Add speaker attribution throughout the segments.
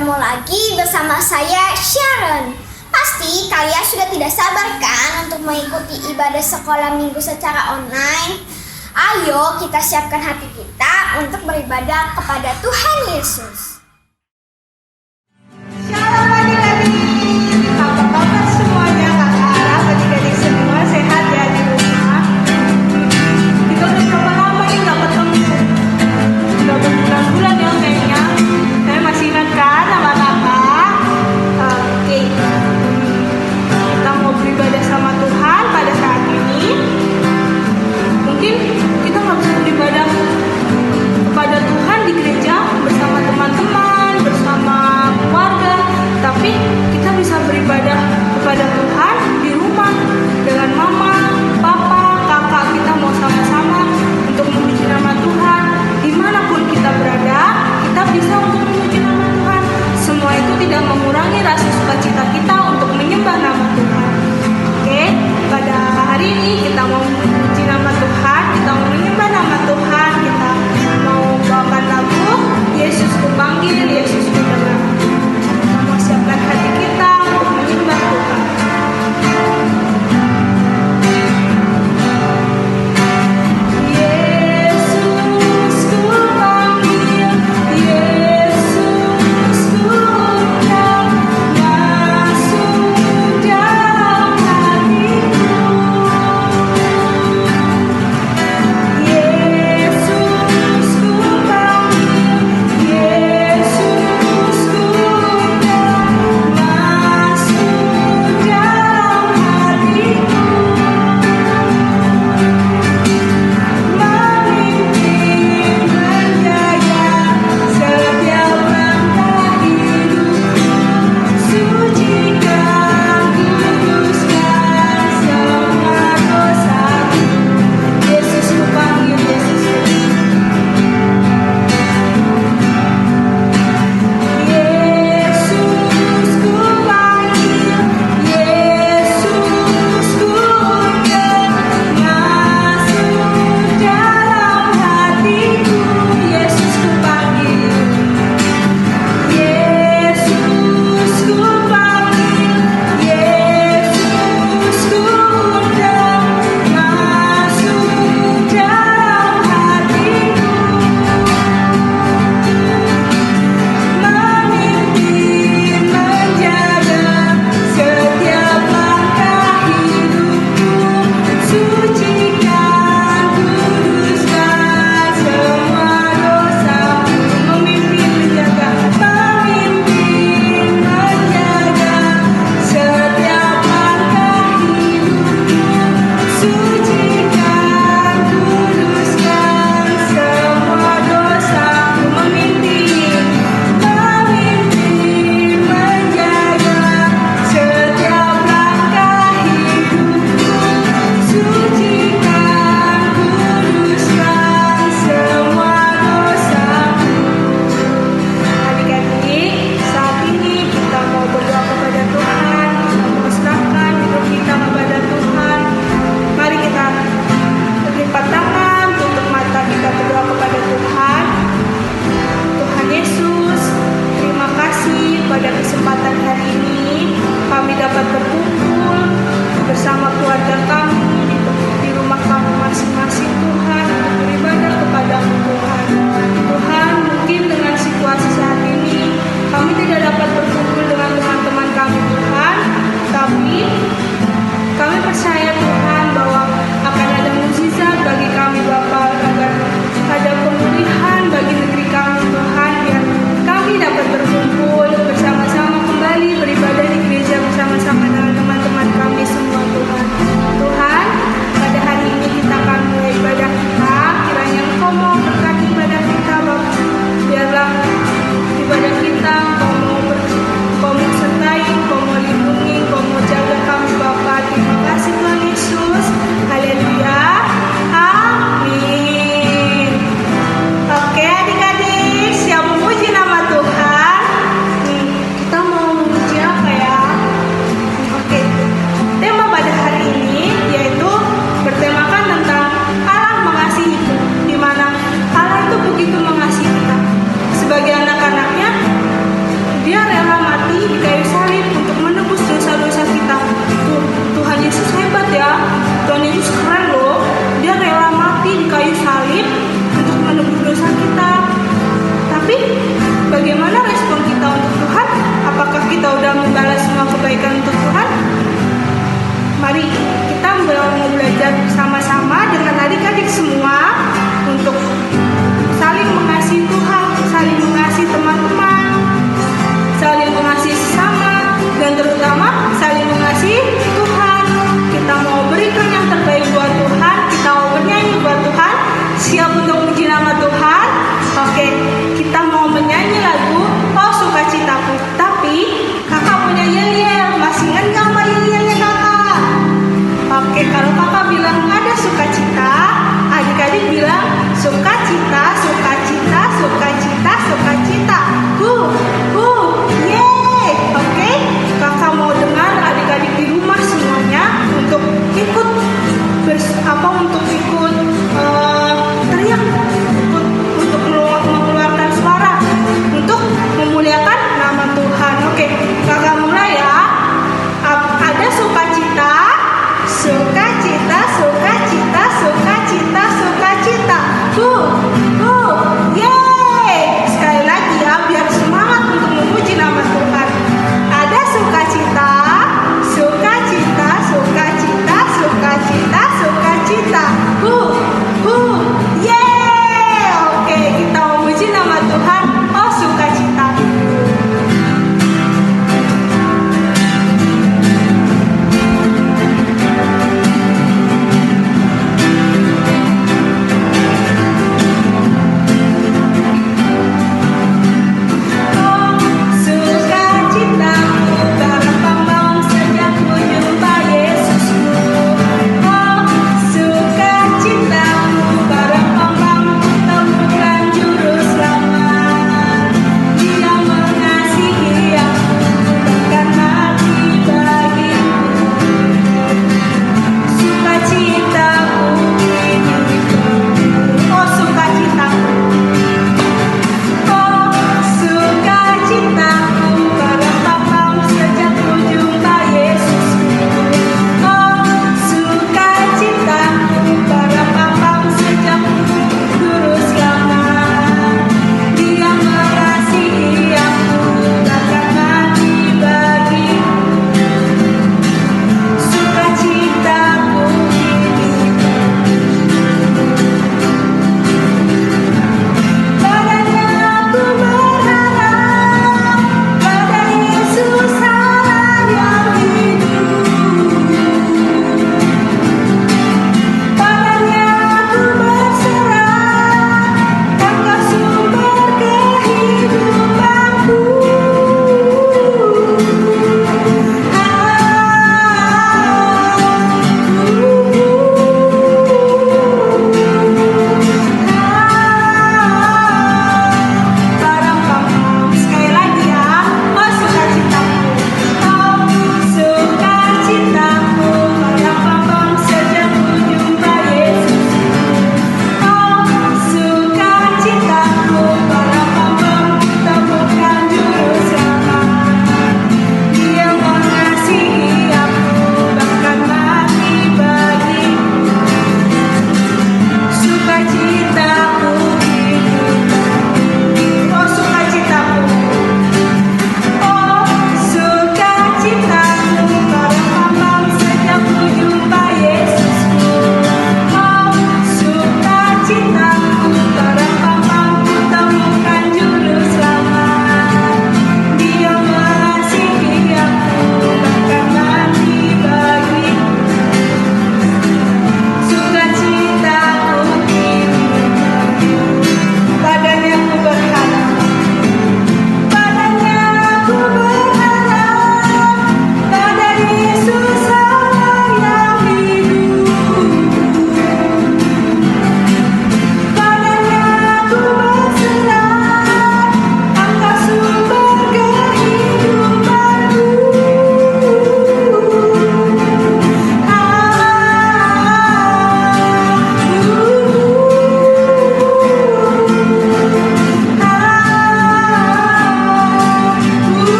Speaker 1: bertemu lagi bersama saya Sharon. Pasti kalian sudah tidak sabar kan untuk mengikuti ibadah sekolah minggu secara online? Ayo kita siapkan hati kita untuk beribadah kepada Tuhan Yesus.
Speaker 2: Shalom adik-adik, apa kabar semuanya? Kakak, adik-adik semua sehat ya di rumah? Kita udah berapa lama nih gak ketemu? Udah berbulan-bulan ya kayaknya. Saya masih ingat kan sama kakak? Oke, kita mau beribadah sama Tuhan pada saat ini. Mungkin kita gak bisa beribadah kepada Tuhan di gereja bersama teman-teman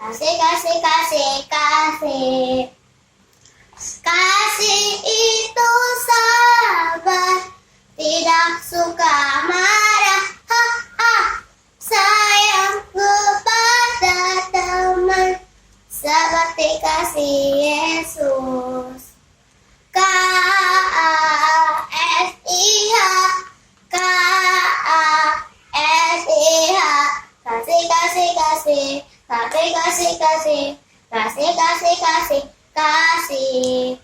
Speaker 1: Kasih, kasih, kasih, kasih. Kasih itu sabar, tidak suka marah. Ha, ha. Sayang kepada teman, seperti kasih Yesus. K-A-S-I-H, K-A-S-I-H. Kasih, kasih, kasih, kasih, kasih, kasih, kasih, kasih, kasih, kasih.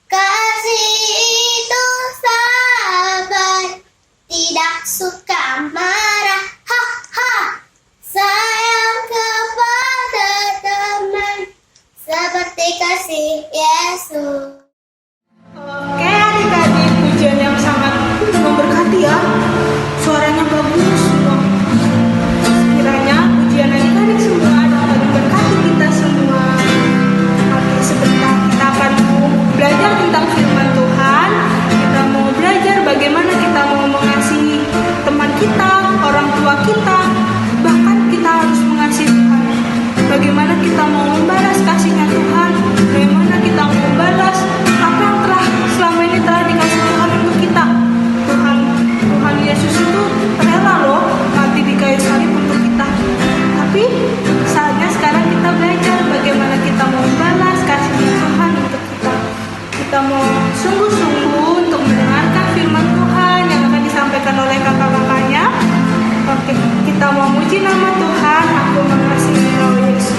Speaker 1: Kasih itu sabar, tidak suka marah. Ha, ha. Sayang kepada teman, seperti kasih Yesus.
Speaker 2: Oke adik-adik, pujian yang sangat memberkati ya. Suaranya bagus semua. Kiranya pujian adik-adik semua dapat memberkati kita semua. Oke, sebentar kita akan belajar tentang firman Tuhan. Kita mau belajar bagaimana kita mau mengasihi teman kita, orang tua kita, bahkan kita harus mengasihi Tuhan. Bagaimana kita mau membalas kasihnya Tuhan, bagaimana kita mau membalas apa yang selama ini telah dikasih Tuhan untuk kita. Tuhan Yesus itu rela loh mati di kayu salib untuk kita. Tapi saatnya sekarang kita belajar bagaimana kita mau membalas kasihnya Tuhan untuk kita. Kita mau sungguh-sungguh untuk mendengarkan firman Tuhan yang akan disampaikan oleh kakak-kakaknya. Oke, kita mau muji nama Tuhan. Aku mengasihi Engkau Yesus.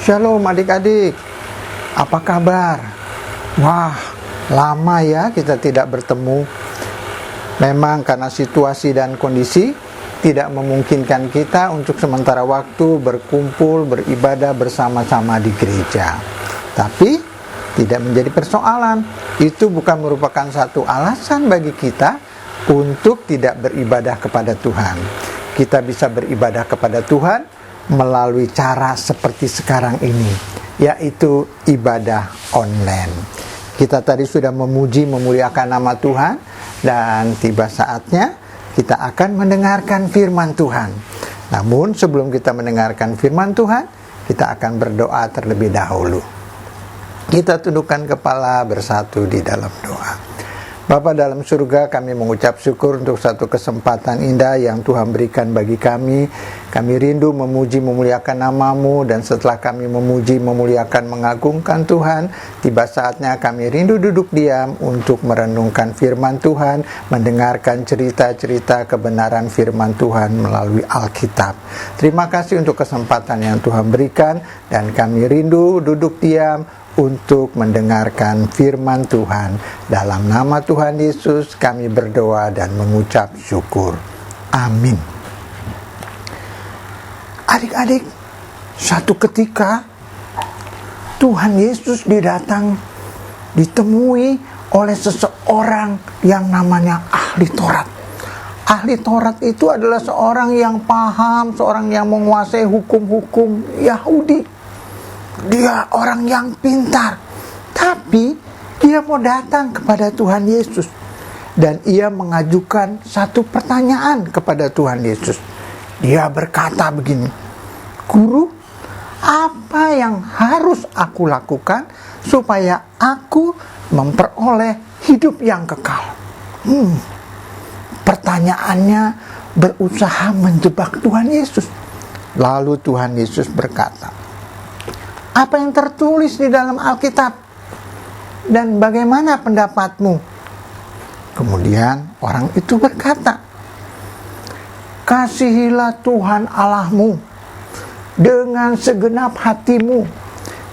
Speaker 3: Shalom adik-adik, apa kabar? Wah, lama ya kita tidak bertemu. Memang karena situasi dan kondisi tidak memungkinkan kita untuk sementara waktu berkumpul, beribadah bersama-sama di gereja. Tapi tidak menjadi persoalan. Itu bukan merupakan satu alasan bagi kita untuk tidak beribadah kepada Tuhan. Kita bisa beribadah kepada Tuhan melalui cara seperti sekarang ini, yaitu ibadah online. Kita tadi sudah memuji, memuliakan nama Tuhan, dan tiba saatnya kita akan mendengarkan firman Tuhan. Namun sebelum kita mendengarkan firman Tuhan, kita akan berdoa terlebih dahulu. Kita tundukkan kepala bersatu di dalam doa. Bapa dalam surga, kami mengucap syukur untuk satu kesempatan indah yang Tuhan berikan bagi kami. Kami rindu memuji, memuliakan nama-Mu, dan setelah kami memuji, memuliakan, mengagungkan Tuhan, tiba saatnya kami rindu duduk diam untuk merenungkan firman Tuhan, mendengarkan cerita-cerita kebenaran firman Tuhan melalui Alkitab. Terima kasih untuk kesempatan yang Tuhan berikan, dan kami rindu duduk diam untuk mendengarkan firman Tuhan. Dalam nama Tuhan Yesus kami berdoa dan mengucap syukur. Amin. Adik-adik, satu ketika Tuhan Yesus ditemui oleh seseorang yang namanya ahli Taurat. Ahli Taurat itu adalah seorang yang paham, seorang yang menguasai hukum-hukum Yahudi. Dia orang yang pintar, tapi dia mau datang kepada Tuhan Yesus, dan ia mengajukan satu pertanyaan kepada Tuhan Yesus. Dia berkata begini, "Guru, apa yang harus aku lakukan supaya aku memperoleh hidup yang kekal?" Pertanyaannya berusaha menjebak Tuhan Yesus. Lalu Tuhan Yesus berkata, "Apa yang tertulis di dalam Alkitab? Dan bagaimana pendapatmu?" Kemudian orang itu berkata, "Kasihilah Tuhan Allahmu dengan segenap hatimu,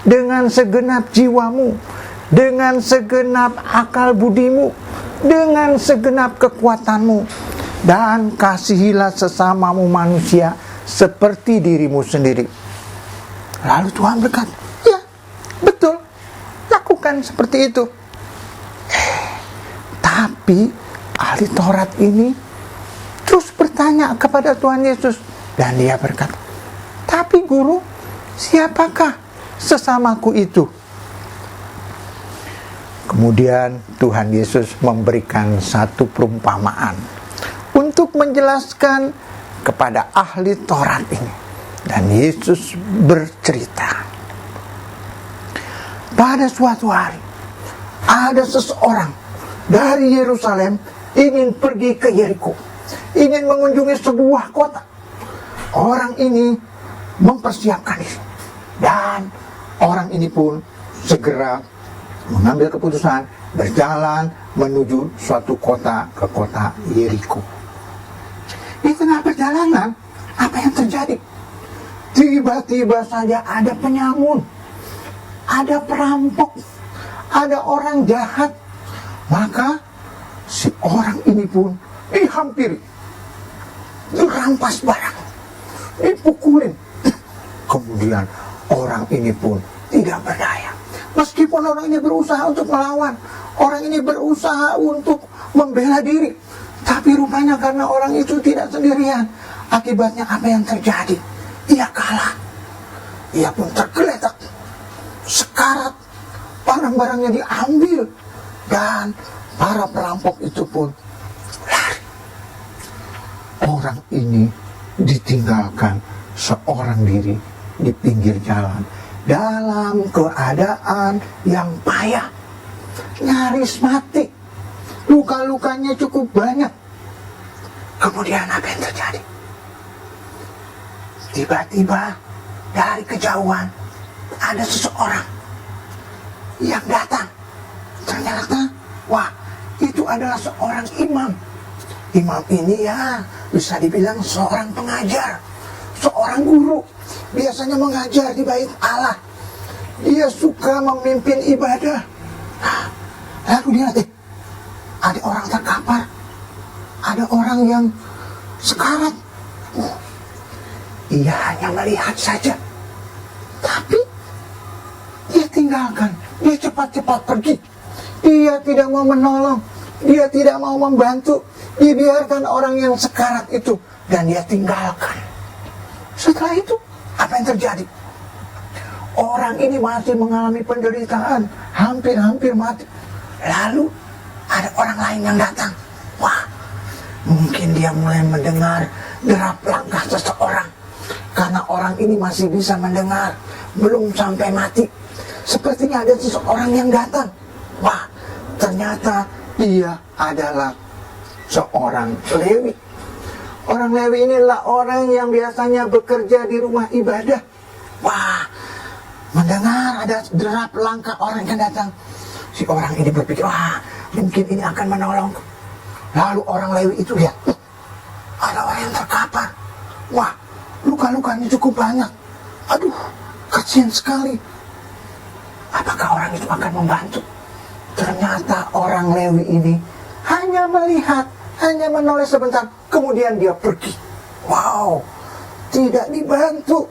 Speaker 3: dengan segenap jiwamu, dengan segenap akal budimu, dengan segenap kekuatanmu, dan kasihilah sesamamu manusia seperti dirimu sendiri." Lalu Tuhan berkata, "Ya, betul, lakukan seperti itu." Tapi ahli Taurat ini terus bertanya kepada Tuhan Yesus, dan dia berkata, "Tapi guru, siapakah sesamaku itu?" Kemudian Tuhan Yesus memberikan satu perumpamaan untuk menjelaskan kepada ahli Taurat ini. Dan Yesus bercerita, pada suatu hari ada seseorang dari Yerusalem ingin pergi ke Yeriko, ingin mengunjungi sebuah kota. Orang ini mempersiapkan diri, dan orang ini pun segera mengambil keputusan berjalan menuju suatu kota, ke kota Yeriko. Di tengah perjalanan, apa yang terjadi? Tiba-tiba saja ada penyamun, ada perampok, ada orang jahat. Maka si orang ini pun dihampiri, dirampas barang, dipukulin. Kemudian orang ini pun tidak berdaya. Meskipun orang ini berusaha untuk melawan, orang ini berusaha untuk membela diri, tapi rupanya karena orang itu tidak sendirian. Akibatnya apa yang terjadi? Ia kalah. Ia pun tergeletak, sekarat, barang-barangnya diambil, dan para perampok itu pun lari. Orang ini ditinggalkan seorang diri di pinggir jalan dalam keadaan yang payah, nyaris mati. Luka-lukanya cukup banyak. Kemudian apa yang terjadi? Tiba-tiba dari kejauhan ada seseorang yang datang. Ternyata, wah, itu adalah seorang imam. Imam ini ya bisa dibilang seorang pengajar, seorang guru. Biasanya mengajar di bait Allah. Dia suka memimpin ibadah. Lalu dia lihat, ada orang terkapar, ada orang yang sekarat. Ia hanya melihat saja, tapi dia tinggalkan dia cepat-cepat pergi. Dia tidak mau menolong, dia tidak mau membantu, dibiarkan orang yang sekarat itu, dan dia tinggalkan. Setelah itu, apa yang terjadi? Orang ini masih mengalami penderitaan, hampir-hampir mati. Lalu, ada orang lain yang datang. Wah, mungkin dia mulai mendengar derap langkah seseorang. Karena orang ini masih bisa mendengar, belum sampai mati. Sepertinya ada seseorang yang datang. Wah, ternyata dia adalah seorang Lewi. Orang Lewi inilah orang yang biasanya bekerja di rumah ibadah. Wah, mendengar ada derap langkah orang yang datang. Si orang ini berpikir, wah, mungkin ini akan menolongku. Lalu orang Lewi itu lihat, ada orang yang terkapar. Wah, luka-lukanya cukup banyak. Aduh, kasihan sekali. Apakah orang itu akan membantu? Ternyata orang Lewi ini hanya melihat, hanya menoleh sebentar, kemudian dia pergi. Wow, tidak dibantu,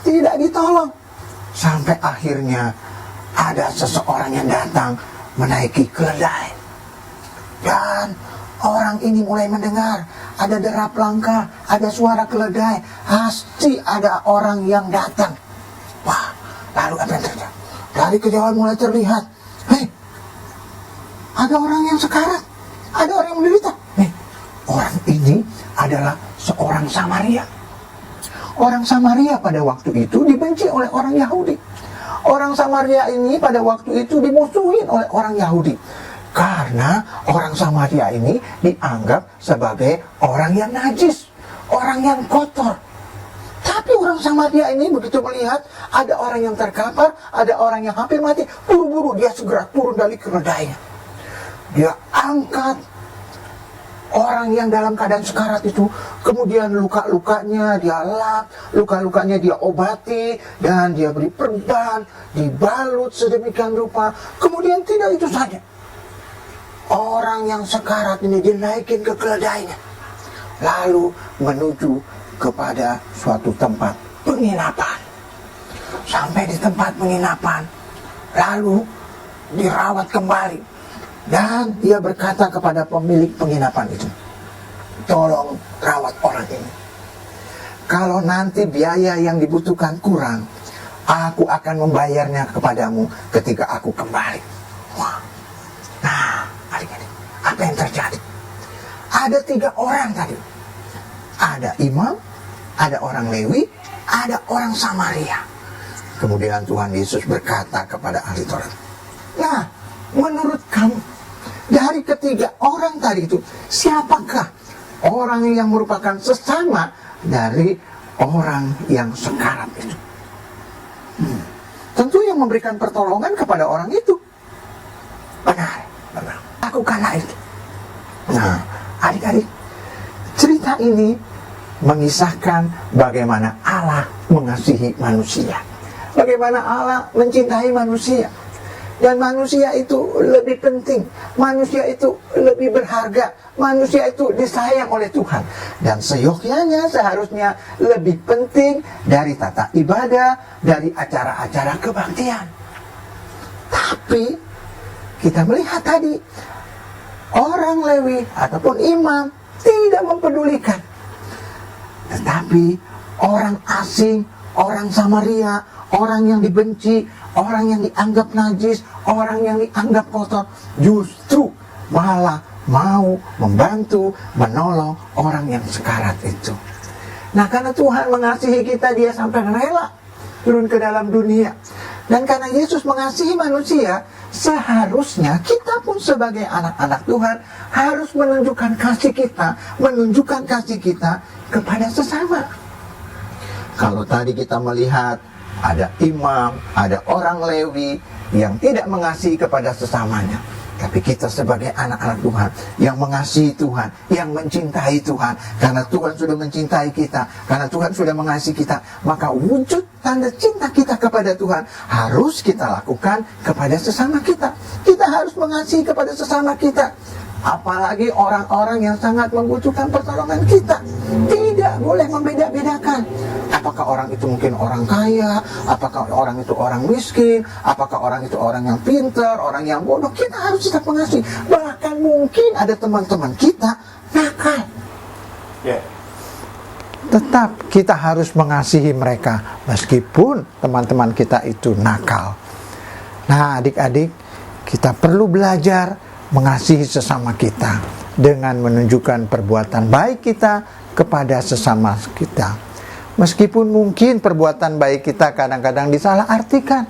Speaker 3: tidak ditolong. Sampai akhirnya ada seseorang yang datang menaiki keledai. Dan orang ini mulai mendengar ada derap langkah, ada suara keledai. Pasti ada orang yang datang. Wah, lalu apa yang terjadi? Dari kejauhan mulai terlihat, hei, ada orang yang sekarat, ada orang yang menderita. Nih, orang ini adalah seorang Samaria. Orang Samaria pada waktu itu dibenci oleh orang Yahudi. Orang Samaria ini pada waktu itu dimusuhin oleh orang Yahudi. Karena orang Samaria ini dianggap sebagai orang yang najis, orang yang kotor. Tapi orang Samaria ini begitu melihat ada orang yang terkapar, ada orang yang hampir mati, buru-buru dia segera turun dari keledainya. Dia angkat orang yang dalam keadaan sekarat itu, kemudian luka-lukanya dia lap, luka-lukanya dia obati, dan dia beri perban, dibalut sedemikian rupa. Kemudian tidak itu saja, orang yang sekarat ini dinaikin ke keledainya, lalu menuju kepada suatu tempat penginapan. Sampai di tempat penginapan, lalu dirawat kembali. Dan dia berkata kepada pemilik penginapan itu, tolong rawat orang ini. Kalau nanti biaya yang dibutuhkan kurang, aku akan membayarnya kepadamu ketika aku kembali. Wah. Nah, adik-adik, apa yang terjadi? Ada 3 orang tadi. Ada imam, ada orang Lewi, ada orang Samaria. Kemudian Tuhan Yesus berkata kepada ahli Taurat, nah, menurut kamu, dari ketiga orang tadi itu, siapakah orang yang merupakan sesama dari orang yang sekarat itu? Tentu yang memberikan pertolongan kepada orang itu. Benar, benar. Lakukanlah itu. Nah, adik-adik, cerita ini mengisahkan bagaimana Allah mengasihi manusia. Bagaimana Allah mencintai manusia. Dan manusia itu lebih penting, manusia itu lebih berharga, manusia itu disayang oleh Tuhan. Dan seyogyanya seharusnya lebih penting dari tata ibadah, dari acara-acara kebaktian. Tapi kita melihat tadi, orang Lewi ataupun imam tidak mempedulikan. Tetapi orang asing, orang Samaria, orang yang dibenci, orang yang dianggap najis, orang yang dianggap kotor, justru malah mau membantu, menolong orang yang sekarat itu. Nah, karena Tuhan mengasihi kita, dia sampai rela turun ke dalam dunia. Dan karena Yesus mengasihi manusia, seharusnya kita pun sebagai anak-anak Tuhan harus menunjukkan kasih kita kepada sesama. Kalau tadi kita melihat ada imam, ada orang Lewi yang tidak mengasihi kepada sesamanya. Tapi kita sebagai anak-anak Tuhan yang mengasihi Tuhan, yang mencintai Tuhan, karena Tuhan sudah mencintai kita, karena Tuhan sudah mengasihi kita, maka wujud tanda cinta kita kepada Tuhan harus kita lakukan kepada sesama kita. Kita harus mengasihi kepada sesama kita. apalagi orang-orang yang sangat membutuhkan pertolongan kita. Tidak boleh membeda-bedakan. Apakah orang itu mungkin orang kaya, apakah orang itu orang miskin, apakah orang itu orang yang pintar, orang yang bodoh. Kita harus tetap mengasihi. Bahkan mungkin ada teman-teman kita nakal. Tetap kita harus mengasihi mereka meskipun teman-teman kita itu nakal. Nah, adik-adik, kita perlu belajar mengasihi sesama kita dengan menunjukkan perbuatan baik kita kepada sesama kita. Meskipun mungkin perbuatan baik kita kadang-kadang disalahartikan,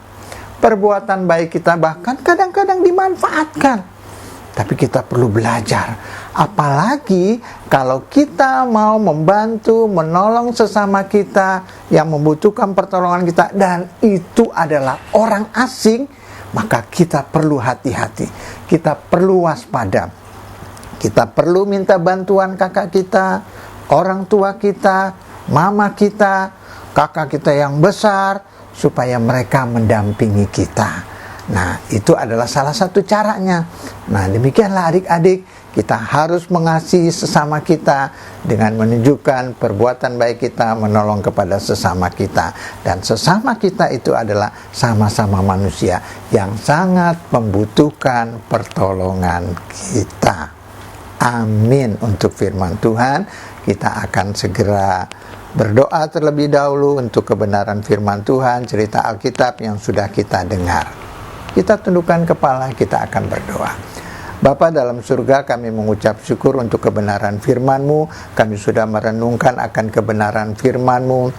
Speaker 3: perbuatan baik kita bahkan kadang-kadang dimanfaatkan. Tapi kita perlu belajar, apalagi kalau kita mau membantu, menolong sesama kita yang membutuhkan pertolongan kita, dan itu adalah orang asing, maka kita perlu hati-hati, kita perlu waspada. Kita perlu minta bantuan kakak kita, orang tua kita, mama kita, kakak kita yang besar, supaya mereka mendampingi kita. Nah, itu adalah salah satu caranya. Nah, demikianlah adik-adik, kita harus mengasihi sesama kita dengan menunjukkan perbuatan baik kita, menolong kepada sesama kita. Dan sesama kita itu adalah sama-sama manusia yang sangat membutuhkan pertolongan kita. Amin untuk firman Tuhan. Kita akan segera berdoa terlebih dahulu untuk kebenaran firman Tuhan, cerita Alkitab yang sudah kita dengar. Kita tundukkan kepala, kita akan berdoa. Bapa dalam surga, kami mengucap syukur untuk kebenaran firman-Mu. Kami sudah merenungkan akan kebenaran firman-Mu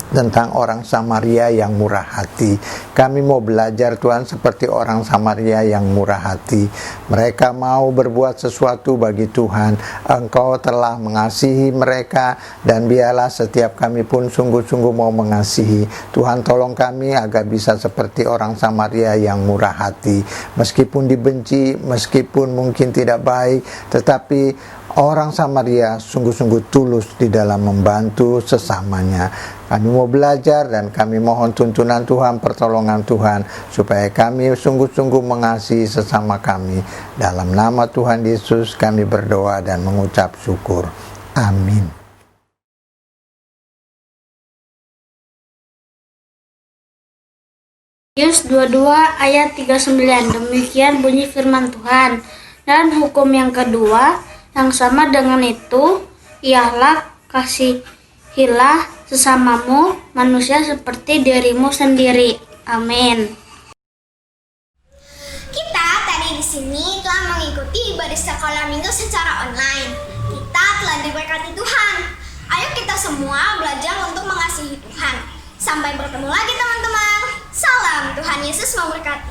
Speaker 3: tentang orang Samaria yang murah hati. Kami mau belajar Tuhan seperti orang Samaria yang murah hati. Mereka mau berbuat sesuatu bagi Tuhan. Engkau telah mengasihi mereka, dan biarlah setiap kami pun sungguh-sungguh mau mengasihi. Tuhan tolong kami agar bisa seperti orang Samaria yang murah hati. Meskipun dibenci, meskipun mungkin tidak baik, tetapi orang Samaria sungguh-sungguh tulus di dalam membantu sesamanya. Kami mau belajar dan kami mohon tuntunan Tuhan, pertolongan Tuhan, supaya kami sungguh-sungguh mengasihi sesama kami. Dalam nama Tuhan Yesus kami berdoa dan mengucap syukur. Amin.
Speaker 4: Matius 22 ayat 39. Demikian bunyi firman Tuhan. Dan hukum yang kedua yang sama dengan itu ialah kasihilah sesamamu manusia seperti dirimu sendiri. Amin.
Speaker 1: Kita tadi di sini telah mengikuti ibadah sekolah minggu secara online. Kita telah diberkati Tuhan. Ayo kita semua belajar untuk mengasihi Tuhan. Sampai bertemu lagi teman-teman. Salam, Tuhan Yesus memberkati.